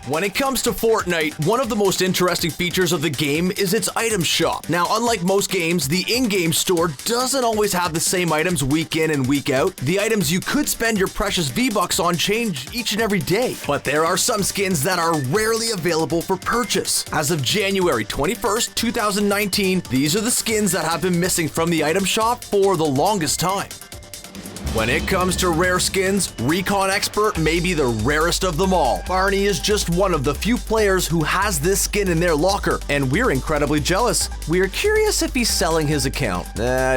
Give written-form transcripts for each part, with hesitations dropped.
When it comes to Fortnite, one of the most interesting features of the game is its item shop. Now, unlike most games, the in-game store doesn't always have the same items week in and week out. The items you could spend your precious V-Bucks on change each and every day. But there are some skins that are rarely available for purchase. As of January 21st, 2019, these are the skins that have been missing from the item shop for the longest time. When it comes to rare skins, Recon Expert may be the rarest of them all. Barny is just one of the few players who has this skin in their locker, and we're incredibly jealous. We're curious if he's selling his account.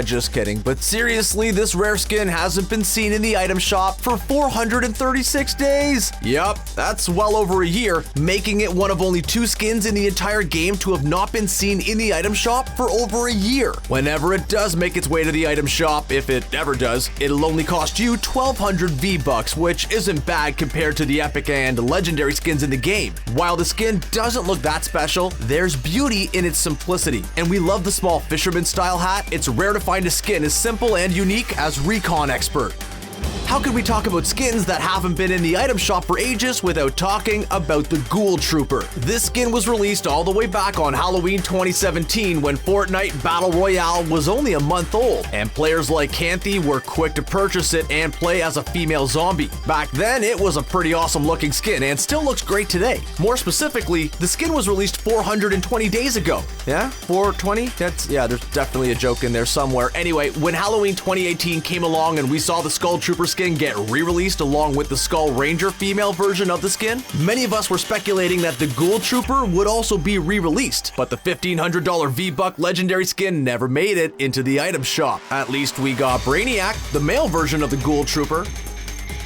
Just kidding. But seriously, this rare skin hasn't been seen in the item shop for 436 days. Yup, that's well over a year, making it one of only 2 skins in the entire game to have not been seen in the item shop for over a year. Whenever it does make its way to the item shop, if it ever does, it'll only cost you 1,200 V-Bucks, which isn't bad compared to the epic and legendary skins in the game. While the skin doesn't look that special, there's beauty in its simplicity, and we love the small fisherman style hat. It's rare to find a skin as simple and unique as Recon Expert. How could we talk about skins that haven't been in the item shop for ages without talking about the Ghoul Trooper? This skin was released all the way back on Halloween 2017 when Fortnite Battle Royale was only a month old, and players like Kanthee were quick to purchase it and play as a female zombie. Back then, it was a pretty awesome looking skin and still looks great today. More specifically, the skin was released 420 days ago. Yeah? 420? There's definitely a joke in there somewhere. Anyway, when Halloween 2018 came along and we saw the Skull Trooper skin get re-released along with the Skull Ranger female version of the skin, many of us were speculating that the Ghoul Trooper would also be re-released, but the $1,500 V-Buck legendary skin never made it into the item shop. At least we got Brainiac, the male version of the Ghoul Trooper.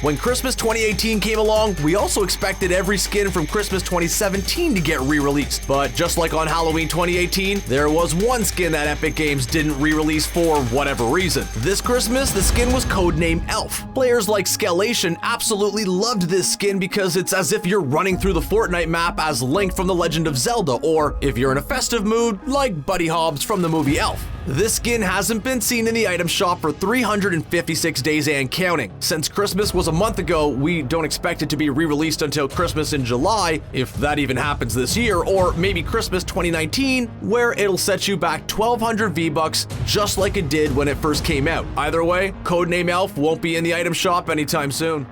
When Christmas 2018 came along, we also expected every skin from Christmas 2017 to get re-released. But just like on Halloween 2018, there was one skin that Epic Games didn't re-release for whatever reason. This Christmas, the skin was codenamed Elf. Players like Skelacion absolutely loved this skin because it's as if you're running through the Fortnite map as Link from The Legend of Zelda, or if you're in a festive mood, like Buddy Hobbs from the movie Elf. This skin hasn't been seen in the item shop for 356 days and counting. Since Christmas was a month ago, we don't expect it to be re-released until Christmas in July, if that even happens this year, or maybe Christmas 2019, where it'll set you back 1,200 V-Bucks just like it did when it first came out. Either way, codename Elf won't be in the item shop anytime soon.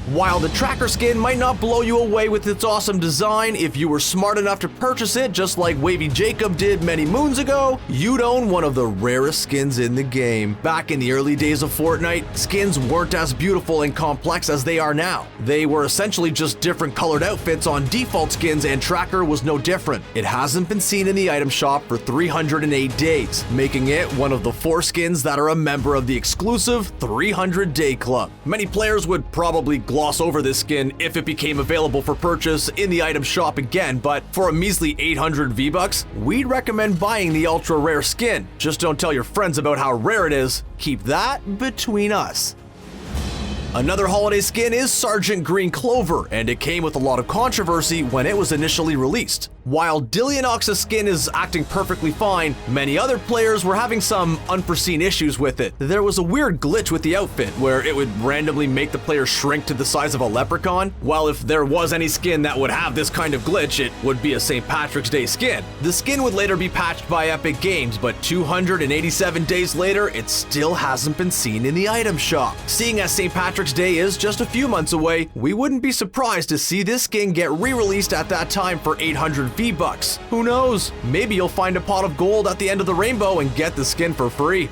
While the tracker skin might not blow you away with its awesome design, if you were smart enough to purchase it just like Wavy Jacob did many moons ago, you'd own one of the rarest skins in the game. Back in the early days of Fortnite, skins weren't as beautiful and complex as they are now. They were essentially just different colored outfits on default skins, and tracker was no different. It hasn't been seen in the item shop for 308 days, making it one of the 4 skins that are a member of the exclusive 300-day club. Many players would probably gloss over this skin if it became available for purchase in the item shop again, but for a measly 800 V-Bucks, we'd recommend buying the ultra rare skin. Just don't tell your friends about how rare it is. Keep that between us. Another holiday skin is Sergeant Green Clover, and it came with a lot of controversy when it was initially released. While Dillianox's skin is acting perfectly fine, many other players were having some unforeseen issues with it. There was a weird glitch with the outfit where it would randomly make the player shrink to the size of a leprechaun. While if there was any skin that would have this kind of glitch, it would be a St. Patrick's Day skin. The skin would later be patched by Epic Games, but 287 days later, it still hasn't been seen in the item shop. Seeing as St. Patrick's Day is just a few months away, we wouldn't be surprised to see this skin get re-released at that time for 800 V-Bucks. Who knows? Maybe you'll find a pot of gold at the end of the rainbow and get the skin for free.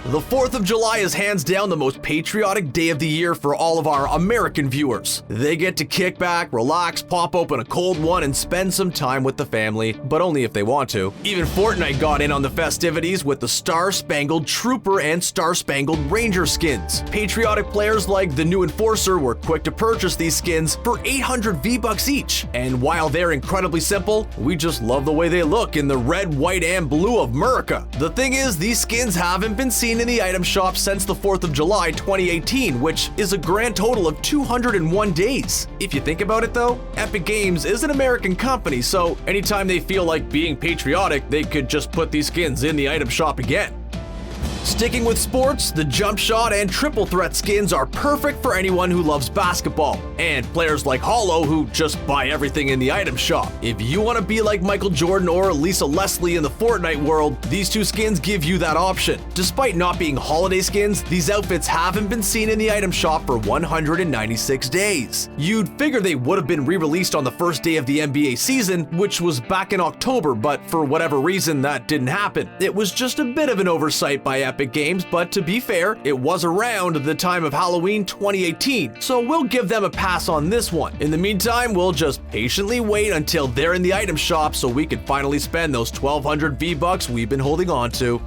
The 4th of July is hands down the most patriotic day of the year for all of our American viewers. They get to kick back, relax, pop open a cold one, and spend some time with the family, but only if they want to. Even Fortnite got in on the festivities with the Star-Spangled Trooper and Star-Spangled Ranger skins. Patriotic players like the new Enforcer were quick to purchase these skins for 800 V-Bucks each. And while they're incredibly simple, we just love the way they look in the red, white, and blue of America. The thing is, these skins haven't been seen in the item shop since the 4th of July 2018, which is a grand total of 201 days. If you think about it though, Epic Games is an American company, so anytime they feel like being patriotic, they could just put these skins in the item shop again. Sticking with sports, the jump shot and triple threat skins are perfect for anyone who loves basketball, and players like Hollow who just buy everything in the item shop. If you want to be like Michael Jordan or Lisa Leslie in the Fortnite world, these two skins give you that option. Despite not being holiday skins, these outfits haven't been seen in the item shop for 196 days. You'd figure they would have been re-released on the first day of the NBA season, which was back in October, but for whatever reason that didn't happen. It was just a bit of an oversight by Epic Games, but to be fair, it was around the time of Halloween 2018, so we'll give them a pass on this one. In the meantime, we'll just patiently wait until they're in the item shop so we can finally spend those 1,200 V-Bucks we've been holding on to.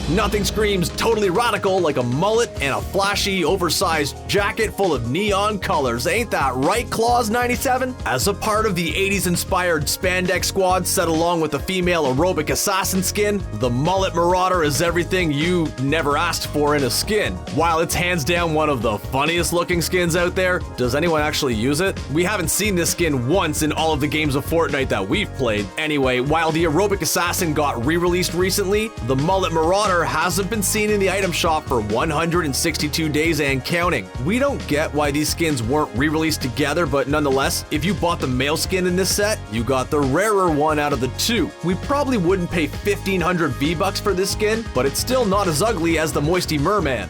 Nothing screams totally radical like a mullet and a flashy, oversized jacket full of neon colors. Ain't that right, Claus97? As a part of the 80s-inspired spandex squad set along with the female aerobic assassin skin, the mullet marauder is everything you never asked for in a skin. While it's hands down one of the funniest looking skins out there, does anyone actually use it? We haven't seen this skin once in all of the games of Fortnite that we've played. Anyway, while the aerobic assassin got re-released recently, the mullet marauder hasn't been seen in the item shop for 162 days and counting. We don't get why these skins weren't re-released together, but nonetheless, if you bought the male skin in this set, you got the rarer one out of the two. We probably wouldn't pay 1,500 V-Bucks for this skin, but it's still not as ugly as the Moisty Merman.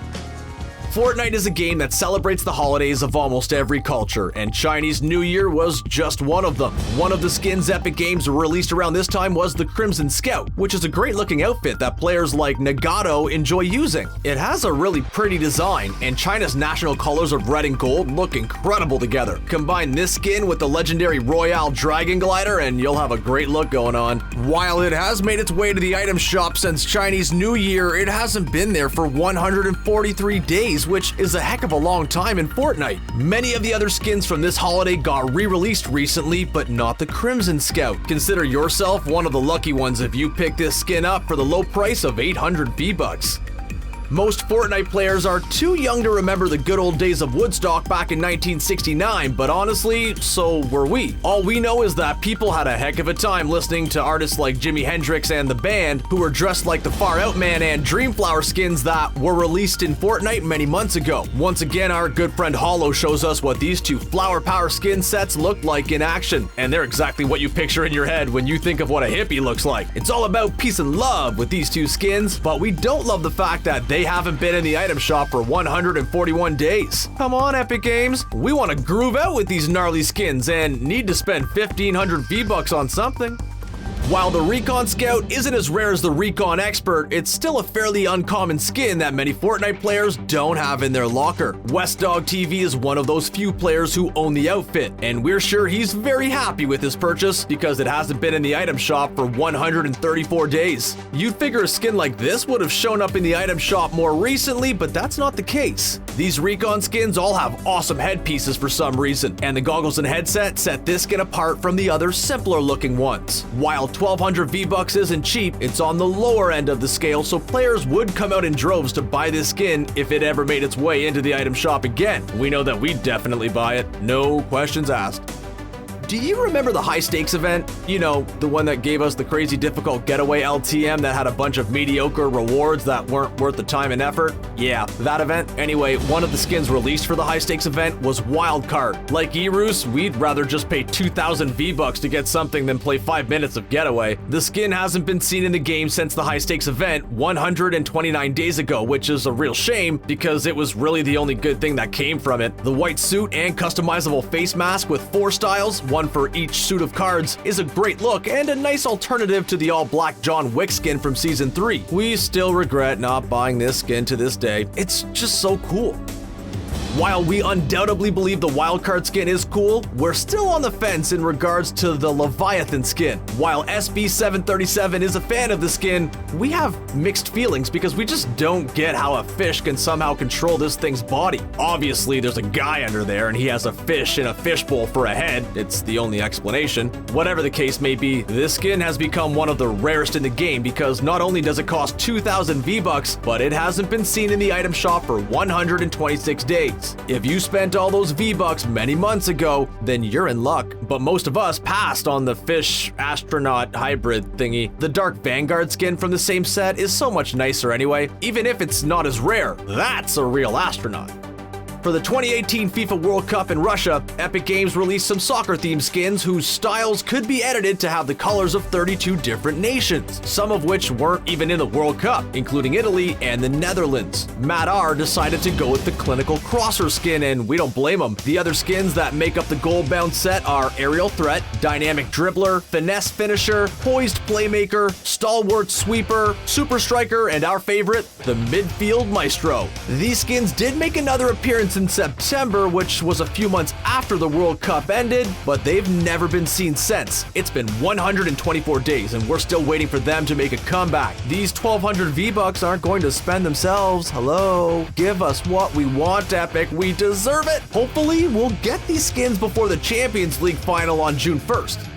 Fortnite is a game that celebrates the holidays of almost every culture, and Chinese New Year was just one of them. One of the skins Epic Games released around this time was the Crimson Scout, which is a great looking outfit that players like Nagato enjoy using. It has a really pretty design, and China's national colors of red and gold look incredible together. Combine this skin with the legendary Royale Dragon Glider and you'll have a great look going on. While it has made its way to the item shop since Chinese New Year, it hasn't been there for 143 days, which is a heck of a long time in Fortnite. Many of the other skins from this holiday got re-released recently, but not the Crimson Scout. Consider yourself one of the lucky ones if you pick this skin up for the low price of 800 V-Bucks. Most Fortnite players are too young to remember the good old days of Woodstock back in 1969, but honestly, so were we. All we know is that people had a heck of a time listening to artists like Jimi Hendrix and the band, who were dressed like the Far Out Man and Dreamflower skins that were released in Fortnite many months ago. Once again, our good friend Hollow shows us what these two Flower Power skin sets look like in action, and they're exactly what you picture in your head when you think of what a hippie looks like. It's all about peace and love with these two skins, but we don't love the fact that they haven't been in the item shop for 141 days. Come on, Epic Games. We want to groove out with these gnarly skins and need to spend 1,500 V-Bucks on something. While the Recon Scout isn't as rare as the Recon Expert, it's still a fairly uncommon skin that many Fortnite players don't have in their locker. Westdog TV is one of those few players who own the outfit, and we're sure he's very happy with his purchase because it hasn't been in the item shop for 134 days. You'd figure a skin like this would have shown up in the item shop more recently, but that's not the case. These Recon skins all have awesome headpieces for some reason, and the goggles and headset set this skin apart from the other simpler looking ones. While 1,200 V-Bucks isn't cheap, it's on the lower end of the scale, so players would come out in droves to buy this skin if it ever made its way into the item shop again. We know that we'd definitely buy it, no questions asked. Do you remember the high stakes event? You know, the one that gave us the crazy difficult getaway LTM that had a bunch of mediocre rewards that weren't worth the time and effort? Yeah, that event. Anyway, one of the skins released for the high stakes event was Wildcard. Like Erus, we'd rather just pay 2,000 V-Bucks to get something than play 5 minutes of getaway. The skin hasn't been seen in the game since the high stakes event 129 days ago, which is a real shame because it was really the only good thing that came from it. The white suit and customizable face mask with 4 styles, one for each suit of cards, is a great look and a nice alternative to the all-black John Wick skin from Season 3. We still regret not buying this skin to this day. It's just so cool. While we undoubtedly believe the wildcard skin is cool, we're still on the fence in regards to the Leviathan skin. While SB737 is a fan of the skin, we have mixed feelings because we just don't get how a fish can somehow control this thing's body. Obviously, there's a guy under there and he has a fish in a fishbowl for a head. It's the only explanation. Whatever the case may be, this skin has become one of the rarest in the game because not only does it cost 2,000 V-Bucks, but it hasn't been seen in the item shop for 126 days. skins. If you spent all those V-Bucks many months ago, then you're in luck. But most of us passed on the fish astronaut hybrid thingy. The Dark Vanguard skin from the same set is so much nicer anyway, even if it's not as rare. That's a real astronaut. For the 2018 FIFA World Cup in Russia, Epic Games released some soccer-themed skins whose styles could be edited to have the colors of 32 different nations, some of which weren't even in the World Cup, including Italy and the Netherlands. Matt R decided to go with the Clinical Crosser skin, and we don't blame him. The other skins that make up the gold-bound set are Aerial Threat, Dynamic Dribbler, Finesse Finisher, Poised Playmaker, Stalwart Sweeper, Super Striker, and our favorite, the Midfield Maestro. These skins did make another appearance in September, which was a few months after the World Cup ended, but they've never been seen since. It's been 124 days and we're still waiting for them to make a comeback. These 1,200 V-Bucks aren't going to spend themselves. Hello? Give us what we want, Epic. We deserve it. Hopefully, we'll get these skins before the Champions League final on June 1st.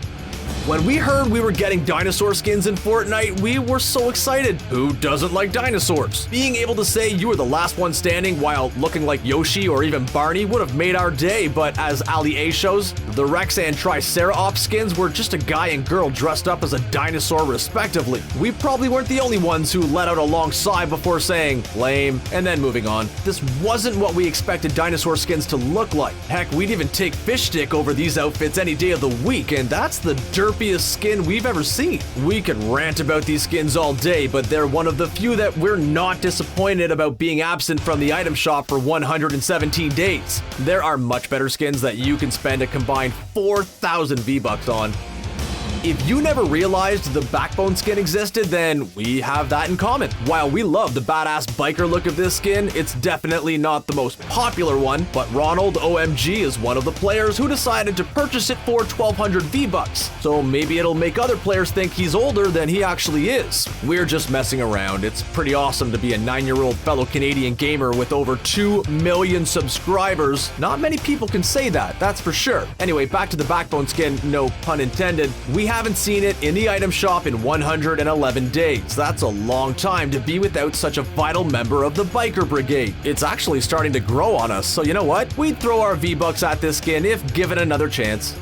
When we heard we were getting dinosaur skins in Fortnite, we were so excited. Who doesn't like dinosaurs? Being able to say you were the last one standing while looking like Yoshi or even Barny would have made our day, but as Ali A shows, the Rex and Triceratops skins were just a guy and girl dressed up as a dinosaur respectively. We probably weren't the only ones who let out a long sigh before saying, lame, and then moving on. This wasn't what we expected dinosaur skins to look like. Heck, we'd even take Fish Stick over these outfits any day of the week, and that's the derpiest skin we've ever seen. We could rant about these skins all day, but they're one of the few that we're not disappointed about being absent from the item shop for 117 days. There are much better skins that you can spend a combined 4,000 V-Bucks on. If you never realized the Backbone skin existed, then we have that in common. While we love the badass biker look of this skin, it's definitely not the most popular one, but Ronald OMG is one of the players who decided to purchase it for 1,200 V-Bucks. So maybe it'll make other players think he's older than he actually is. We're just messing around. It's pretty awesome to be a 9-year-old fellow Canadian gamer with over 2 million subscribers. Not many people can say that, that's for sure. Anyway, back to the Backbone skin, no pun intended. We haven't seen it in the item shop in 111 days. That's a long time to be without such a vital member of the biker brigade. It's actually starting to grow on us, so you know what? We'd throw our V-Bucks at this skin if given another chance.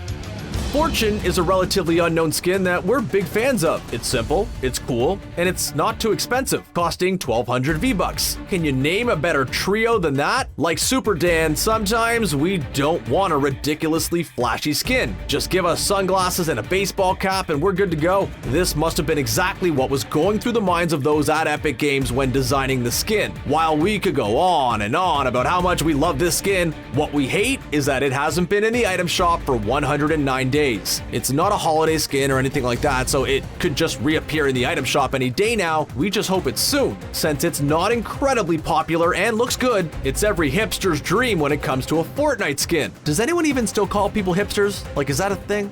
Fortune is a relatively unknown skin that we're big fans of. It's simple, it's cool, and it's not too expensive, costing 1,200 V-Bucks. Can you name a better trio than that? Like Super Dan, sometimes we don't want a ridiculously flashy skin. Just give us sunglasses and a baseball cap and we're good to go. This must have been exactly what was going through the minds of those at Epic Games when designing the skin. While we could go on and on about how much we love this skin, what we hate is that it hasn't been in the item shop for 109 days. It's not a holiday skin or anything like that, so it could just reappear in the item shop any day now. We just hope it's soon. Since it's not incredibly popular and looks good, it's every hipster's dream when it comes to a Fortnite skin. Does anyone even still call people hipsters? Like, is that a thing?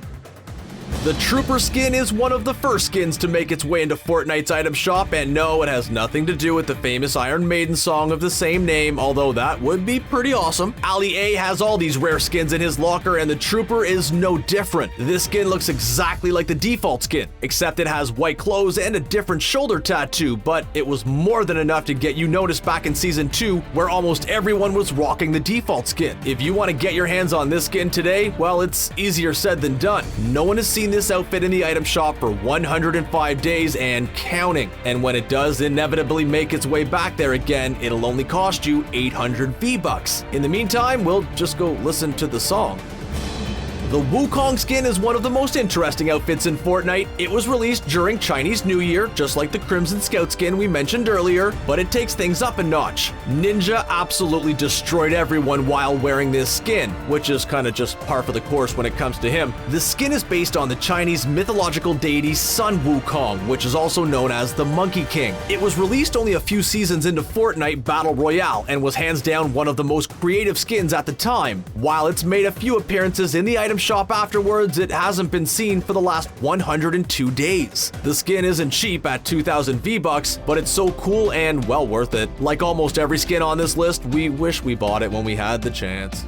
The Trooper skin is one of the first skins to make its way into Fortnite's item shop, and no, it has nothing to do with the famous Iron Maiden song of the same name, although that would be pretty awesome. Ali A has all these rare skins in his locker, and the Trooper is no different. This skin looks exactly like the default skin, except it has white clothes and a different shoulder tattoo, but it was more than enough to get you noticed back in Season 2, where almost everyone was rocking the default skin. If you want to get your hands on this skin today, well, it's easier said than done. No one has seen this outfit in the item shop for 105 days and counting. And when it does inevitably make its way back there again, it'll only cost you 800 V-Bucks. In the meantime, we'll just go listen to the song. The Wukong skin is one of the most interesting outfits in Fortnite. It was released during Chinese New Year, just like the Crimson Scout skin we mentioned earlier, but it takes things up a notch. Ninja absolutely destroyed everyone while wearing this skin, which is kind of just par for the course when it comes to him. The skin is based on the Chinese mythological deity Sun Wukong, which is also known as the Monkey King. It was released only a few seasons into Fortnite Battle Royale and was hands down one of the most creative skins at the time. While it's made a few appearances in the item shop afterwards, it hasn't been seen for the last 102 days. The skin isn't cheap at 2,000 V-Bucks, but it's so cool and well worth it. Like almost every skin on this list, we wish we bought it when we had the chance.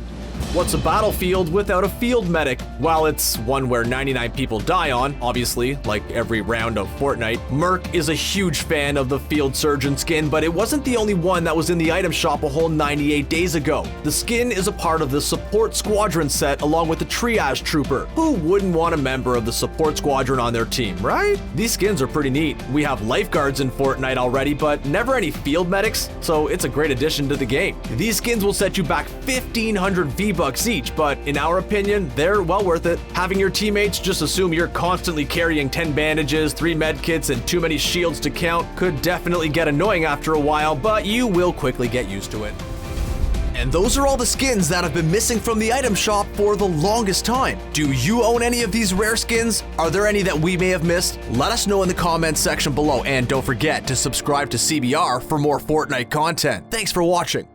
What's a battlefield without a field medic? While it's one where 99 people die on, obviously, like every round of Fortnite, Merc is a huge fan of the field surgeon skin, but it wasn't the only one that was in the item shop a whole 98 days ago. The skin is a part of the support squadron set along with the triage trooper. Who wouldn't want a member of the support squadron on their team, right? These skins are pretty neat. We have lifeguards in Fortnite already, but never any field medics, so it's a great addition to the game. These skins will set you back 1,500 V-Bucks each, but in our opinion, they're well worth it. Having your teammates just assume you're constantly carrying 10 bandages, 3 medkits, and too many shields to count could definitely get annoying after a while, but you will quickly get used to it. And those are all the skins that have been missing from the item shop for the longest time. Do you own any of these rare skins? Are there any that we may have missed? Let us know in the comments section below, and don't forget to subscribe to CBR for more Fortnite content. Thanks for watching.